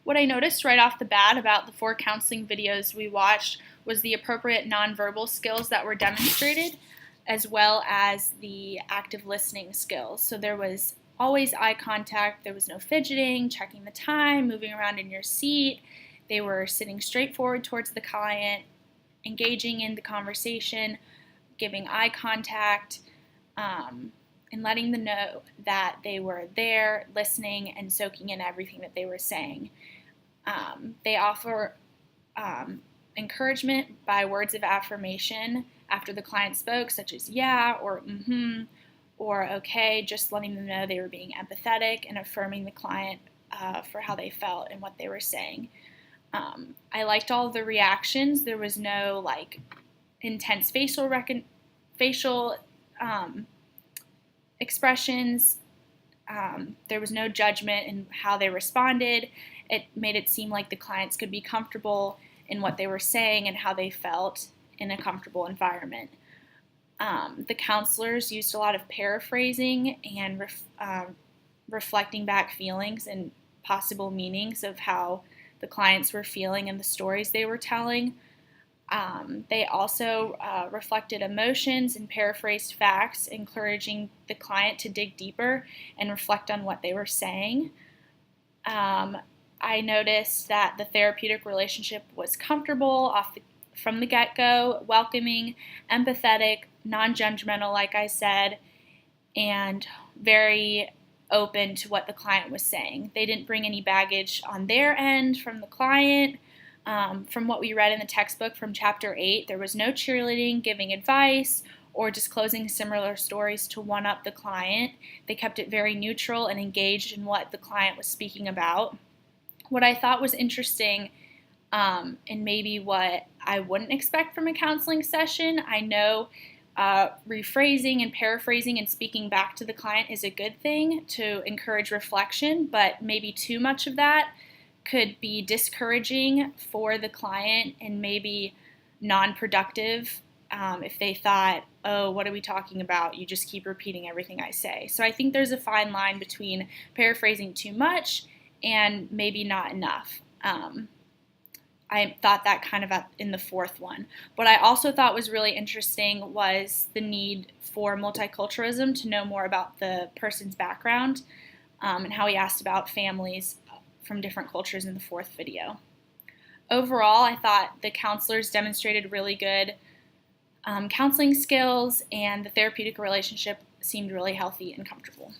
What I noticed right off the bat about the 4 counseling videos we watched was the appropriate nonverbal skills that were demonstrated, as well as the active listening skills. So there was always eye contact, there was no fidgeting, checking the time, moving around in your seat. They were sitting straight forward towards the client, engaging in the conversation, giving eye contact, and letting them know that they were there, listening, and soaking in everything that they were saying. They offer encouragement by words of affirmation after the client spoke, such as yeah, or mm-hmm, or okay, just letting them know they were being empathetic and affirming the client for how they felt and what they were saying. I liked all of the reactions. There was no intense facial expressions. There was no judgment in how they responded. It made it seem like the clients could be comfortable in what they were saying and how they felt in a comfortable environment. The counselors used a lot of paraphrasing and reflecting back feelings and possible meanings of how the clients were feeling and the stories they were telling. They also reflected emotions and paraphrased facts, encouraging the client to dig deeper and reflect on what they were saying. I noticed that the therapeutic relationship was comfortable from the get-go, welcoming, empathetic, non-judgmental, like I said, and very open to what the client was saying. They didn't bring any baggage on their end from the client. From what we read in the textbook from Chapter 8, there was no cheerleading, giving advice, or disclosing similar stories to one-up the client. They kept it very neutral and engaged in what the client was speaking about. What I thought was interesting, and maybe what I wouldn't expect from a counseling session, I know rephrasing and paraphrasing and speaking back to the client is a good thing to encourage reflection, but maybe too much of that could be discouraging for the client and maybe non-productive if they thought, oh, what are we talking about? You just keep repeating everything I say. So I think there's a fine line between paraphrasing too much and maybe not enough. I thought that kind of in the 4th one. What I also thought was really interesting was the need for multiculturalism, to know more about the person's background, and how he asked about families from different cultures in the 4th video. Overall, I thought the counselors demonstrated really good counseling skills, and the therapeutic relationship seemed really healthy and comfortable.